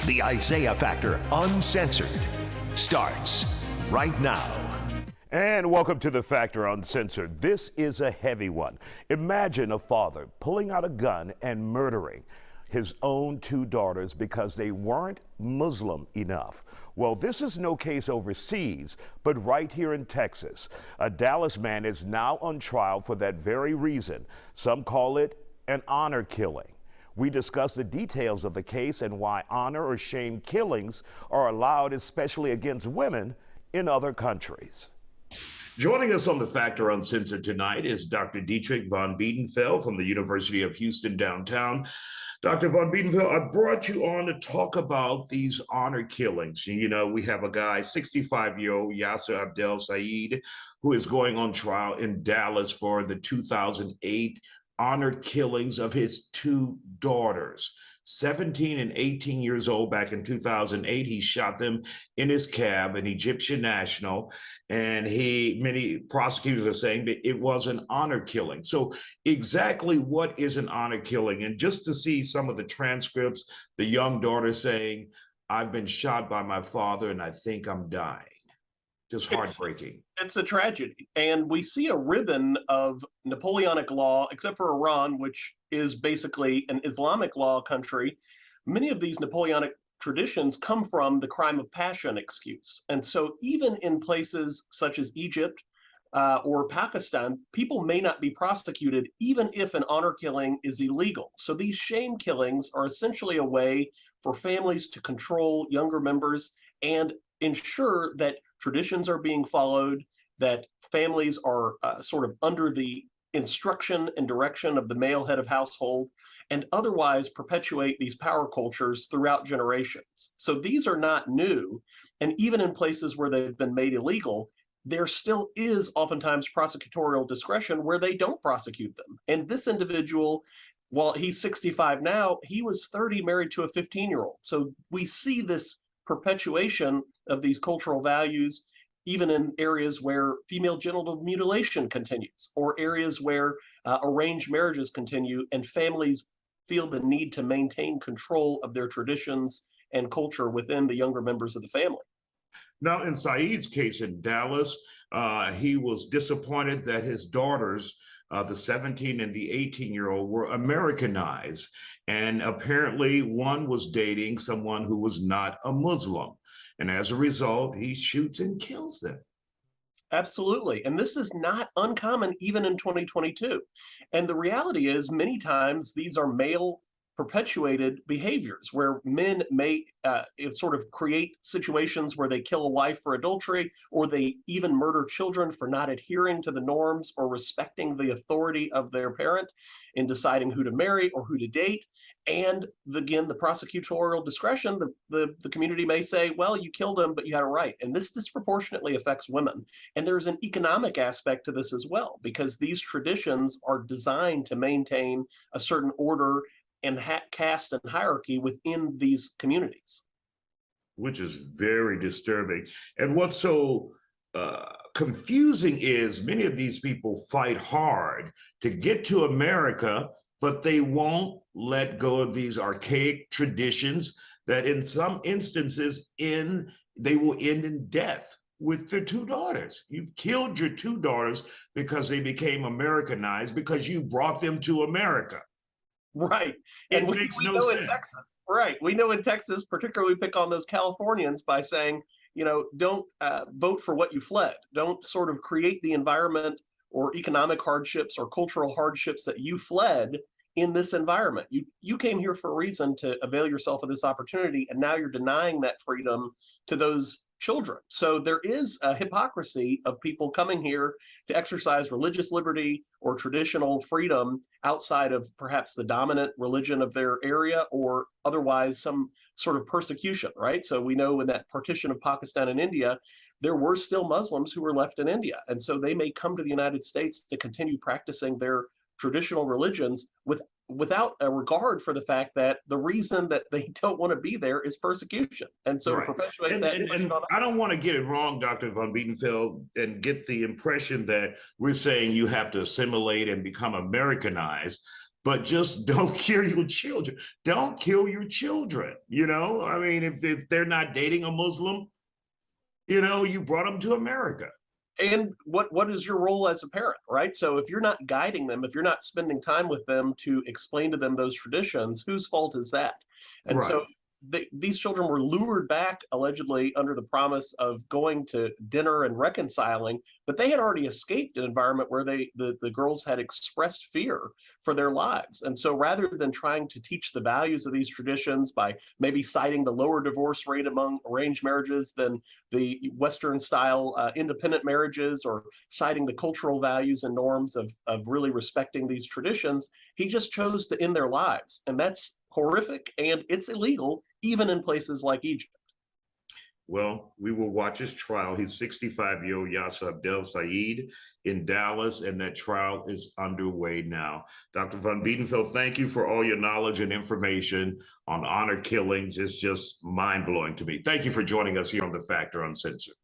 The Isaiah Factor Uncensored starts right now. And welcome to The Factor Uncensored. This is a heavy one. Imagine a father pulling out a gun and murdering his own two daughters because they weren't Muslim enough. Well, this is no case overseas, but right here in Texas. A Dallas man is now on trial for that very reason. Some call it an honor killing. We discuss the details of the case and why honor or shame killings are allowed, especially against women in other countries. Joining us on The Factor Uncensored tonight is Dr. Dietrich von Biedenfeld from the University of Houston downtown. Dr. von Biedenfeld, I brought you on to talk about these honor killings. You know, we have a guy, 65-year-old Yaser Said, who is going on trial in Dallas for the 2008 honor killings of his two daughters, 17 and 18 years old. Back in 2008, he shot them in his cab, an Egyptian national, and many prosecutors are saying that it was an honor killing. So exactly what is an honor killing? And just to see some of the transcripts, the young daughter saying, "I've been shot by my father and I think I'm dying." Just heartbreaking. It's a tragedy. And we see a ribbon of Napoleonic law, except for Iran, which is basically an Islamic law country. Many of these Napoleonic traditions come from the crime of passion excuse. And so even in places such as Egypt or Pakistan, people may not be prosecuted even if an honor killing is illegal. So these shame killings are essentially a way for families to control younger members and ensure that traditions are being followed, that families are sort of under the instruction and direction of the male head of household, and otherwise perpetuate these power cultures throughout generations. So these are not new, and even in places where they've been made illegal, there still is oftentimes prosecutorial discretion where they don't prosecute them. And this individual, while he's 65 now, he was 30, married to a 15-year-old. So we see this perpetuation of these cultural values, even in areas where female genital mutilation continues, or areas where arranged marriages continue, and families feel the need to maintain control of their traditions and culture within the younger members of the family. Now, in Saeed's case in Dallas, he was disappointed that his daughters, the 17 and the 18-year-old, were Americanized. And apparently one was dating someone who was not a Muslim. And as a result, he shoots and kills them. Absolutely. And this is not uncommon even in 2022. And the reality is many times these are male perpetuated behaviors where men may sort of create situations where they kill a wife for adultery, or they even murder children for not adhering to the norms or respecting the authority of their parent in deciding who to marry or who to date. And again, the prosecutorial discretion, the community may say, well, you killed him, but you had a right. And this disproportionately affects women. And there's an economic aspect to this as well, because these traditions are designed to maintain a certain order and caste and hierarchy within these communities. Which is very disturbing. And what's so confusing is many of these people fight hard to get to America, but they won't let go of these archaic traditions that in some instances they will end in death with their two daughters. You killed your two daughters because they became Americanized, because you brought them to America. Right. And we know sense. In Texas, right. We know in Texas, particularly pick on those Californians by saying, you know, don't vote for what you fled. Don't sort of create the environment or economic hardships or cultural hardships that you fled in this environment. You came here for a reason to avail yourself of this opportunity, and now you're denying that freedom to those children. So there is a hypocrisy of people coming here to exercise religious liberty or traditional freedom outside of perhaps the dominant religion of their area, or otherwise some sort of persecution, right? So we know in that partition of Pakistan and India, there were still Muslims who were left in India. And so they may come to the United States to continue practicing their traditional religions without a regard for the fact that the reason that they don't want to be there is persecution. And so right. To perpetuate and, that. And I don't want to get it wrong, Dr. von Biedenfeld, and get the impression that we're saying you have to assimilate and become Americanized. but just don't kill your children. Don't kill your children. You know, I mean, if they're not dating a Muslim, you know, you brought them to America. And what is your role as a parent, right? So if you're not guiding them, if you're not spending time with them to explain to them those traditions, whose fault is that? And Right. so these children were lured back allegedly under the promise of going to dinner and reconciling, but they had already escaped an environment where the girls had expressed fear for their lives. And so rather than trying to teach the values of these traditions by maybe citing the lower divorce rate among arranged marriages than the Western style independent marriages, or citing the cultural values and norms of really respecting these traditions, he just chose to end their lives. And that's horrific, and it's illegal even in places like Egypt. Well, we will watch his trial. He's 65-year-old Yaser Said in Dallas, and that trial is underway now. Dr. Van Biedenfeld, thank you for all your knowledge and information on honor killings. It's just mind-blowing to me. Thank you for joining us here on The Factor Uncensored.